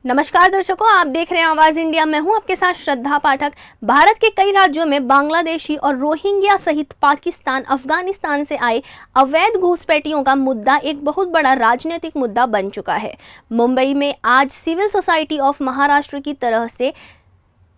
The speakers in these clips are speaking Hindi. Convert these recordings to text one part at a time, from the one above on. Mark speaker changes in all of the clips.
Speaker 1: नमस्कार दर्शकों, आप देख रहे हैं आवाज इंडिया। मैं हूं आपके साथ श्रद्धा पाठक। भारत के कई राज्यों में बांग्लादेशी और रोहिंग्या सहित पाकिस्तान, अफगानिस्तान से आए अवैध घुसपैठियों का मुद्दा एक बहुत बड़ा राजनीतिक मुद्दा बन चुका है। मुंबई में आज सिविल सोसाइटी ऑफ महाराष्ट्र की तरफ से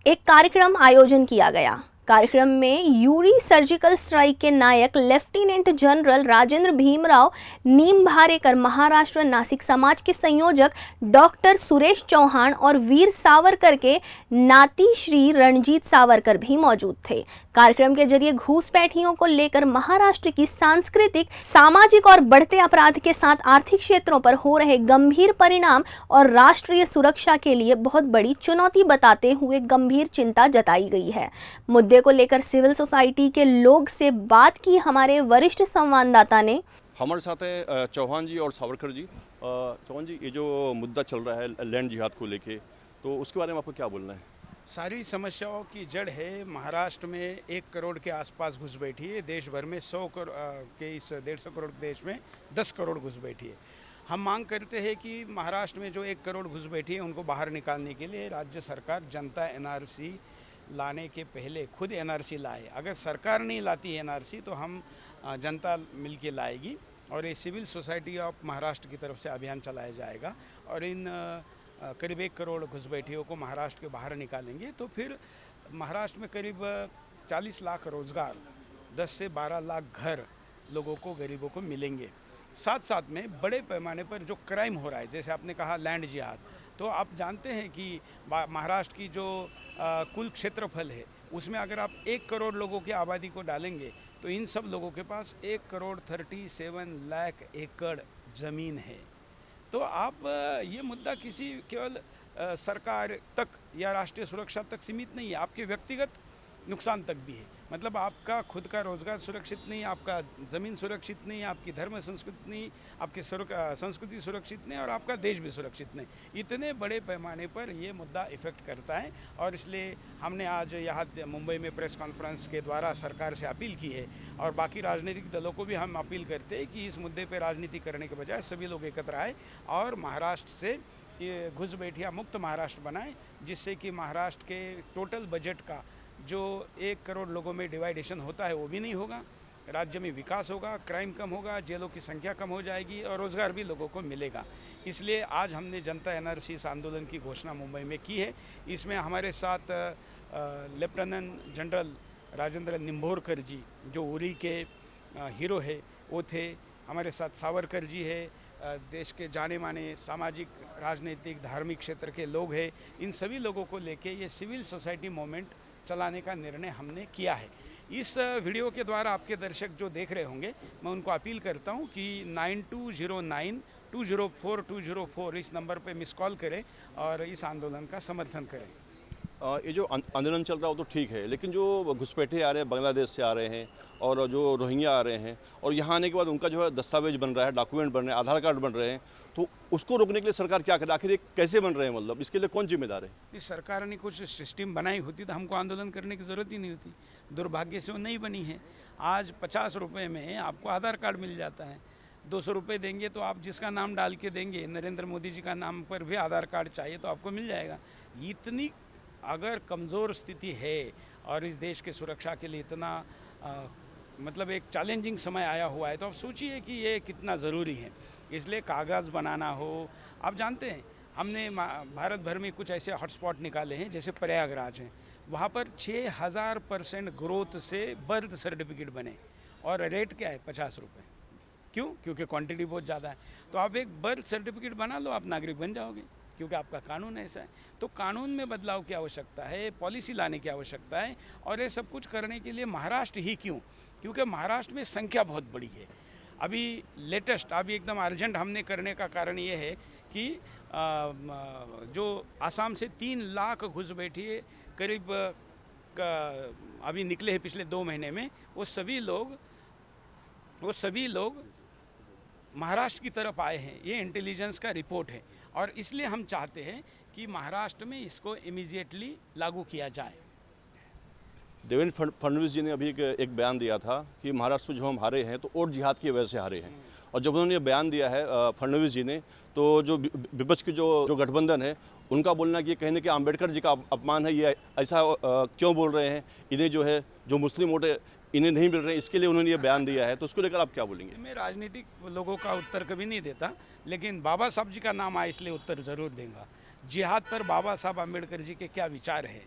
Speaker 1: एक कार्यक्रम आयोजन किया गया। कार्यक्रम में यूरी सर्जिकल स्ट्राइक के नायक लेफ्टिनेंट जनरल राजेंद्र भीमराव नीमभारेकर, महाराष्ट्र नासिक समाज के संयोजक डॉक्टर सुरेश चौहान और वीर सावरकर के नाती श्री रणजीत सावरकर भी मौजूद थे। कार्यक्रम के जरिए घुसपैठियों को लेकर महाराष्ट्र की सांस्कृतिक, सामाजिक और बढ़ते अपराध के साथ आर्थिक क्षेत्रों पर हो रहे गंभीर परिणाम और राष्ट्रीय सुरक्षा के लिए बहुत बड़ी चुनौती बताते हुए गंभीर चिंता जताई गई है। मुद्दे को लेकर सिविल सोसाइटी के लोग से बात की हमारे वरिष्ठ संवाददाता ने।
Speaker 2: हमारे साथ है चौहान जी और सावरकर जी। चौहान जी, ये जो मुद्दा चल रहा है लैंड जिहाद को लेके, तो उसके बारे में आपको क्या बोलना है?
Speaker 3: सारी समस्याओं की जड़ है महाराष्ट्र में 1 करोड़ के आसपास घुसपैठी है। देश भर में 100 करोड़ के इस 150 करोड़ देश में 10 करोड़ घुसपैठी है। हम मांग करते हैं कि महाराष्ट्र में जो 1 करोड़ घुसपैठी है उनको बाहर निकालने के लिए राज्य सरकार जनता एनआरसी लाने के पहले खुद एनआरसी लाए। अगर सरकार नहीं लाती है एनआरसी तो हम जनता मिल के लाएगी और ये सिविल सोसाइटी ऑफ महाराष्ट्र की तरफ से अभियान चलाया जाएगा और इन करीब 1 करोड़ घुसपैठियों को महाराष्ट्र के बाहर निकालेंगे। तो फिर महाराष्ट्र में करीब 40 लाख रोज़गार, 10 से 12 लाख घर लोगों को, गरीबों को मिलेंगे। साथ साथ में बड़े पैमाने पर जो क्राइम हो रहा है, जैसे आपने कहा लैंड जिहाद, तो आप जानते हैं कि महाराष्ट्र की जो कुल क्षेत्रफल है उसमें अगर आप 1 करोड़ लोगों की आबादी को डालेंगे तो इन सब लोगों के पास 1 करोड़ 37 लाख एकड़ ज़मीन है। तो आप ये मुद्दा किसी केवल सरकार तक या राष्ट्रीय सुरक्षा तक सीमित नहीं है, आपके व्यक्तिगत नुकसान तक भी है। मतलब आपका खुद का रोज़गार सुरक्षित नहीं, आपका ज़मीन सुरक्षित नहीं, आपकी धर्म संस्कृति नहीं, आपकी संस्कृति सुरक्षित नहीं और आपका देश भी सुरक्षित नहीं। इतने बड़े पैमाने पर ये मुद्दा इफ़ेक्ट करता है और इसलिए हमने आज यहाँ मुंबई में प्रेस कॉन्फ्रेंस के द्वारा सरकार से अपील की है और बाकी राजनीतिक दलों को भी हम अपील करते हैं कि इस मुद्दे पर राजनीति करने के बजाय सभी लोग एकत्र आए और महाराष्ट्र से ये घुसपैठिया मुक्त महाराष्ट्र बनाएं, जिससे कि महाराष्ट्र के टोटल बजट का जो 1 करोड़ लोगों में डिवाइडेशन होता है वो भी नहीं होगा, राज्य में विकास होगा, क्राइम कम होगा, जेलों की संख्या कम हो जाएगी और रोज़गार भी लोगों को मिलेगा। इसलिए आज हमने जनता एनआरसी इस आंदोलन की घोषणा मुंबई में की है। इसमें हमारे साथ लेफ्टिनेंट जनरल राजेंद्र निम्भोरकर जी जो उरी के हीरो है वो थे, हमारे साथ सावरकर जी है, देश के जाने माने सामाजिक, राजनीतिक, धार्मिक क्षेत्र के लोग हैं। इन सभी लोगों को लेके ये सिविल सोसाइटी मूवमेंट चलाने का निर्णय हमने किया है। इस वीडियो के द्वारा आपके दर्शक जो देख रहे होंगे, मैं उनको अपील करता हूं कि 9209 204 204 इस नंबर पे मिस कॉल करें और इस आंदोलन का समर्थन करें।
Speaker 2: ये जो आंदोलन चल रहा है वो तो ठीक है, लेकिन जो घुसपैठे आ रहे हैं, बांग्लादेश से आ रहे हैं और जो रोहिंग्या आ रहे हैं और यहाँ आने के बाद उनका जो है दस्तावेज बन रहा है, डॉक्यूमेंट बन रहे हैं, आधार कार्ड बन रहे हैं, तो उसको रोकने के लिए सरकार क्या करे? आखिर ये कैसे बन रहे हैं? मतलब इसके लिए कौन जिम्मेदार है?
Speaker 3: इस सरकार ने कुछ सिस्टम बनाई होती तो हमको आंदोलन करने की ज़रूरत ही नहीं होती। दुर्भाग्य से वो नहीं बनी है। आज 50 रुपये में आपको आधार कार्ड मिल जाता है। 200 रुपये देंगे तो आप जिसका नाम डाल के देंगे, नरेंद्र मोदी जी का नाम पर भी आधार कार्ड चाहिए तो आपको मिल जाएगा। इतनी अगर कमज़ोर स्थिति है और इस देश के सुरक्षा के लिए इतना मतलब एक चैलेंजिंग समय आया हुआ है, तो आप सोचिए कि ये कितना ज़रूरी है। इसलिए कागज़ बनाना हो, आप जानते हैं हमने भारत भर में कुछ ऐसे हॉटस्पॉट निकाले हैं, जैसे प्रयागराज हैं, वहाँ पर 6000% ग्रोथ से बर्थ सर्टिफिकेट बने और रेट क्या है? 50 रुपये। क्यों? क्योंकि क्वांटिटी बहुत ज़्यादा है। तो आप एक बर्थ सर्टिफिकेट बना लो, आप नागरिक बन जाओगे, क्योंकि आपका कानून ऐसा है। तो कानून में बदलाव की आवश्यकता है, पॉलिसी लाने की आवश्यकता है और ये सब कुछ करने के लिए महाराष्ट्र ही क्यों? क्योंकि महाराष्ट्र में संख्या बहुत बड़ी है। अभी लेटेस्ट, अभी एकदम अर्जेंट हमने करने का कारण ये है कि जो आसाम से 3 लाख घुसपैठिए करीब अभी निकले हैं पिछले 2 महीने में, वो सभी लोग महाराष्ट्र की तरफ आए हैं। ये इंटेलिजेंस का रिपोर्ट है और इसलिए हम चाहते हैं कि महाराष्ट्र में इसको इमीडिएटली लागू किया जाए।
Speaker 2: देवेंद्र फडणवीस जी ने अभी एक बयान दिया था कि महाराष्ट्र में जो हम हारे हैं तो और जिहाद की वजह से हारे हैं। और जब उन्होंने बयान दिया है फडणवीस जी ने, तो जो विपक्ष की जो गठबंधन है उनका बोलना कि ये कहीं ना कहीं अम्बेडकर जी का अपमान है, ये ऐसा क्यों बोल रहे हैं, इन्हें जो है जो मुस्लिम वोट है इन्हें नहीं मिल रहे हैं, इसके लिए उन्होंने ये बयान दिया है। तो उसको लेकर आप क्या बोलेंगे?
Speaker 3: मैं राजनीतिक लोगों का उत्तर कभी नहीं देता, लेकिन बाबा साहब जी का नाम आया इसलिए उत्तर ज़रूर देंगे। जिहाद पर बाबा साहब अम्बेडकर जी के क्या विचार है,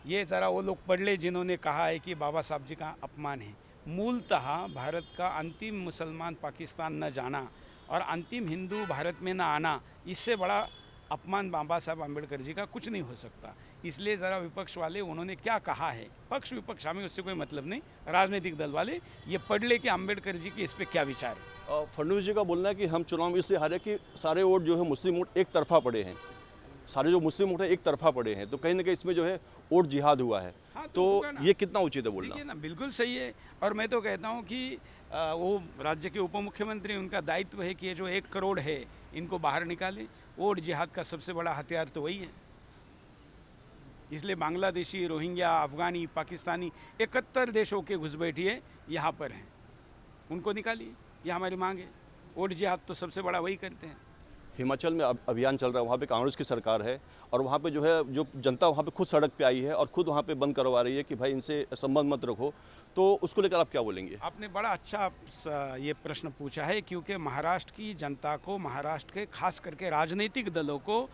Speaker 3: ये ज़रा वो लोग पढ़ ले जिन्होंने कहा है कि बाबा साहब जी का अपमान है। मूलतः भारत का अंतिम मुसलमान पाकिस्तान न जाना और अंतिम हिंदू भारत में न आना, इससे बड़ा अपमान बाबा साहब अम्बेडकर जी का कुछ नहीं हो सकता। इसलिए ज़रा विपक्ष वाले उन्होंने क्या कहा है, पक्ष विपक्ष हमें उससे कोई मतलब नहीं, राजनीतिक दल वाले ये पढ़ ले कि अम्बेडकर जी के इस पर क्या विचार है।
Speaker 2: फडणवीस जी का बोलना है कि हम चुनाव में इसलिए हारे कि सारे वोट जो है मुस्लिम वोट एक तरफा पड़े हैं, सारे जो मुस्लिम वोट है एक तरफा पड़े हैं, तो कहीं ना कहीं इसमें जो है वोट जिहाद हुआ है।
Speaker 3: हाँ,
Speaker 2: तो
Speaker 3: होगा ना।
Speaker 2: ये कितना उचित है बोलना?
Speaker 3: देखिए ना, बिल्कुल सही है। और मैं तो कहता हूँ कि वो राज्य के उप मुख्यमंत्री, उनका दायित्व है कि ये जो 1 करोड़ है इनको बाहर निकालें। वोट जिहाद का सबसे बड़ा हथियार तो वही है। इसलिए बांग्लादेशी, रोहिंग्या, अफगानी, पाकिस्तानी 71 देशों के घुसपैठिए यहाँ पर हैं, उनको निकालिए, ये हमारी मांग है। वोट जिहाद तो सबसे बड़ा वही करते हैं।
Speaker 2: हिमाचल में अभियान चल रहा है, वहाँ पे कांग्रेस की सरकार है और वहाँ पे जो है जो जनता वहाँ पे खुद सड़क पे आई है और खुद वहाँ पे बंद करवा रही है कि भाई इनसे संबंध मत रखो। तो उसको लेकर आप क्या बोलेंगे?
Speaker 3: आपने बड़ा अच्छा ये प्रश्न पूछा है, क्योंकि महाराष्ट्र की जनता को, महाराष्ट्र के खास करके राजनीतिक दलों को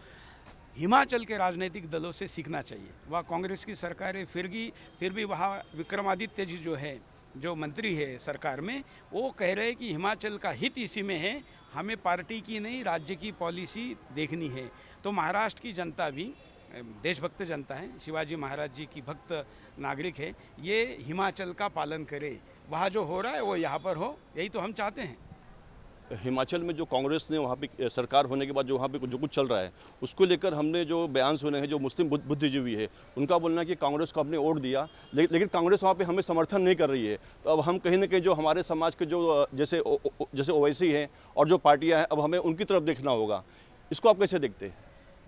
Speaker 3: हिमाचल के राजनीतिक दलों से सीखना चाहिए। वह कांग्रेस की सरकार है, फिर भी वहाँ विक्रमादित्य जी जो है, जो मंत्री है सरकार में, वो कह रहे हैं कि हिमाचल का हित इसी में है, हमें पार्टी की नहीं राज्य की पॉलिसी देखनी है। तो महाराष्ट्र की जनता भी देशभक्त जनता है, शिवाजी महाराज जी की भक्त नागरिक है, ये हिमाचल का पालन करे, वहाँ जो हो रहा है वो यहाँ पर हो, यही तो हम चाहते हैं।
Speaker 2: हिमाचल में जो कांग्रेस ने वहाँ पे सरकार होने के बाद जो वहाँ पे जो कुछ चल रहा है उसको लेकर हमने जो बयान सुने हैं, जो मुस्लिम बुद्धिजीवी है उनका बोलना है कि कांग्रेस को हमने वोट दिया लेकिन कांग्रेस वहाँ पे हमें समर्थन नहीं कर रही है। तो अब हम कहीं ना कहीं जो हमारे समाज के जो जैसे ओवैसी हैं और जो पार्टियाँ हैं, अब हमें उनकी तरफ देखना होगा। इसको आप कैसे देखते हैं?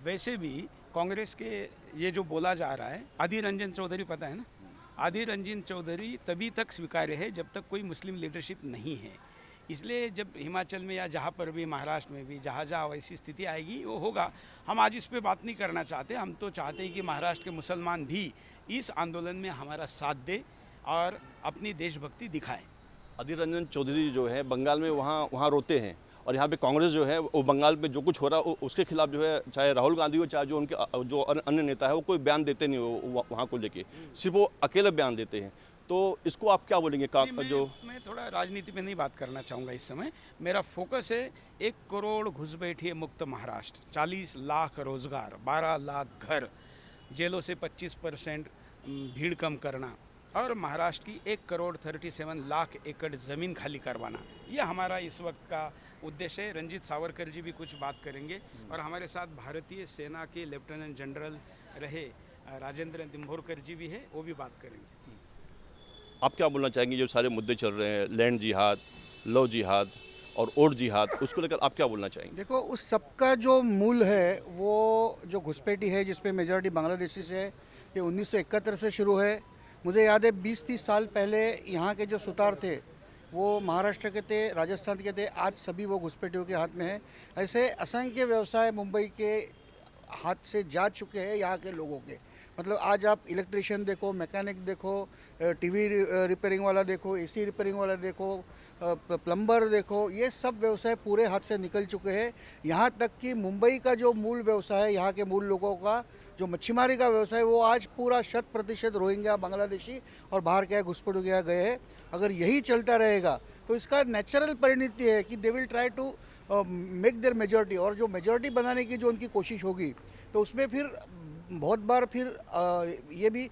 Speaker 3: वैसे भी कांग्रेस के ये जो बोला जा रहा है, अधीर रंजन चौधरी पता है ना, अधीर रंजन चौधरी तभी तक स्वीकार्य है जब तक कोई मुस्लिम लीडरशिप नहीं है। इसलिए जब हिमाचल में या जहाँ पर भी, महाराष्ट्र में भी, जहाँ जहाँ वैसी स्थिति आएगी वो होगा। हम आज इस पे बात नहीं करना चाहते, हम तो चाहते हैं कि महाराष्ट्र के मुसलमान भी इस आंदोलन में हमारा साथ दे और अपनी देशभक्ति दिखाएं।
Speaker 2: अधीर रंजन चौधरी जो है बंगाल में वहाँ रोते हैं और यहाँ पे कांग्रेस जो है वो बंगाल में जो कुछ हो रहा है उसके खिलाफ जो है, चाहे राहुल गांधी हो चाहे जो उनके जो अन्य नेता है, वो कोई बयान देते नहीं हो वहाँ को लेके, सिर्फ वो अकेले बयान देते हैं। तो इसको आप क्या बोलेंगे?
Speaker 3: मैं थोड़ा राजनीति में नहीं बात करना चाहूँगा इस समय। मेरा फोकस है 1 करोड़ घुसपैठिए मुक्त महाराष्ट्र, 40 लाख रोजगार, 12 लाख घर, जेलों से 25% भीड़ कम करना और महाराष्ट्र की 1 करोड़ 37 लाख एकड़ ज़मीन खाली करवाना, ये हमारा इस वक्त का उद्देश्य है। रंजीत सावरकर जी भी कुछ बात करेंगे और हमारे साथ भारतीय सेना के लेफ्टिनेंट जनरल रहे राजेंद्र तिम्भोरकर जी भी है, वो भी बात करेंगे।
Speaker 2: आप क्या बोलना चाहेंगे? जो सारे मुद्दे चल रहे हैं, लैंड जिहाद, लव जिहाद और वोट जिहाद, उसको लेकर आप क्या बोलना चाहेंगे?
Speaker 4: देखो, उस सबका जो मूल है वो जो घुसपैठी है जिसपे मेजॉरिटी बांग्लादेशी से है, ये 1971 से शुरू है। मुझे याद है 20-30 साल पहले यहाँ के जो सुतार थे वो महाराष्ट्र के थे, राजस्थान के थे, आज सभी वो घुसपैठियों के हाथ में है। ऐसे असंख्य व्यवसाय मुंबई के हाथ से जा चुके हैं यहाँ के लोगों के। मतलब आज आप इलेक्ट्रिशियन देखो, मैकेनिक देखो, टीवी रिपेयरिंग वाला देखो, एसी रिपेयरिंग वाला देखो, प्लम्बर देखो, ये सब व्यवसाय पूरे हाथ से निकल चुके हैं। यहाँ तक कि मुंबई का जो मूल व्यवसाय है, यहाँ के मूल लोगों का जो मच्छीमारी का व्यवसाय, वो आज पूरा 100% रोहिंग्या, बांग्लादेशी और बाहर के घुसपैठियों गए हैं। अगर यही चलता रहेगा तो इसका नेचुरल परिणति है कि they will try to make their majority, और जो मेजॉरिटी बनाने की जो उनकी कोशिश होगी तो उसमें फिर बहुत बार फिर ये भी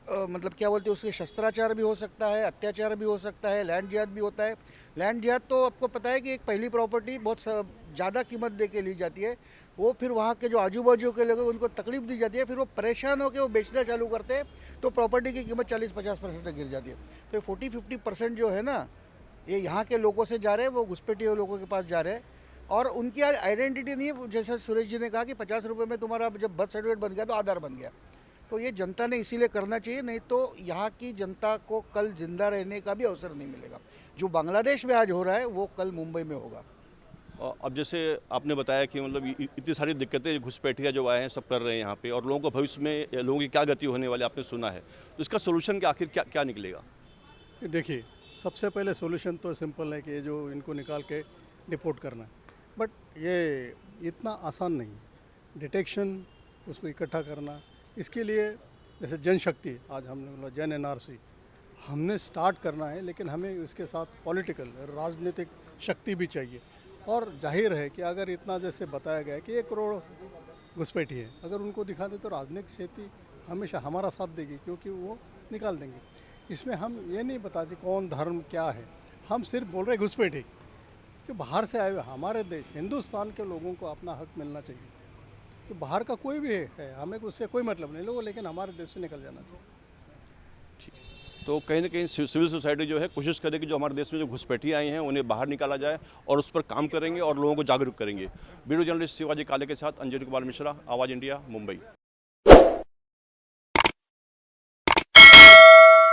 Speaker 4: मतलब क्या बोलते हैं, उसके शस्त्राचार भी हो सकता है, अत्याचार भी हो सकता है, लैंड जिहाद भी होता है। लैंड जिहाद तो आपको पता है कि एक पहली प्रॉपर्टी बहुत ज़्यादा कीमत दे के ली जाती है, वो फिर वहाँ के जो आजू बाजू के लोग हैं उनको तकलीफ दी जाती है, फिर वो परेशान होकर वो बेचना चालू करते हैं, तो प्रॉपर्टी की कीमत 40-50% तक गिर जाती है। तो 40-50% जो है ना, ये यहाँ के लोगों से जा रहे हैं, वो घुसपैठियों लोगों के पास जा रहे हैं। और उनकी आइडेंटिटी नहीं है, जैसे सुरेश जी ने कहा कि 50 रुपये में तुम्हारा जब बर्थ सर्टिफिकेट बन गया तो आधार बन गया। तो ये जनता ने इसीलिए करना चाहिए, नहीं तो यहाँ की जनता को कल जिंदा रहने का भी अवसर नहीं मिलेगा। जो बांग्लादेश में आज हो रहा है वो कल मुंबई में होगा।
Speaker 2: अब जैसे आपने बताया कि मतलब इतनी सारी दिक्कतें घुसपैठिया जो आए हैं सब कर रहे हैं यहाँ पे, और लोगों को भविष्य में लोगों की क्या गति होने वाली आपने सुना है, तो इसका सोल्यूशन क्या आखिर क्या क्या निकलेगा?
Speaker 5: ये देखिए, सबसे पहले सॉल्यूशन तो सिंपल है कि ये जो इनको निकाल के डिपोर्ट करना है, बट ये इतना आसान नहीं। डिटेक्शन, उसको इकट्ठा करना, इसके लिए जैसे जनशक्ति, आज हमने बोला जन एनआरसी हमने स्टार्ट करना है, लेकिन हमें इसके साथ पॉलिटिकल राजनीतिक शक्ति भी चाहिए। और जाहिर है कि अगर इतना जैसे बताया गया है कि 1 करोड़ घुसपैठी है, अगर उनको दिखा दे तो राजनीतिक शक्ति हमेशा हमारा साथ देगी, क्योंकि वो निकाल देंगे। इसमें हम ये नहीं बताते कौन धर्म क्या है, हम सिर्फ बोल रहे घुसपैठी कि बाहर से आए हुए हमारे देश हिंदुस्तान के लोगों को अपना हक मिलना चाहिए। तो बाहर का कोई भी है, हमें उससे कोई मतलब नहीं, लोगों लेकिन हमारे देश से निकल जाना चाहिए।
Speaker 2: तो कहीं ना कहीं सिविल सोसाइटी जो है कोशिश करे कि जो हमारे देश में जो घुसपैठी आई हैं उन्हें बाहर निकाला जाए, और उस पर काम करेंगे और लोगों को जागरूक करेंगे। वीडियो जर्नलिस्ट शिवाजी काले के साथ अंजलि कुमार मिश्रा, आवाज़ इंडिया, मुंबई।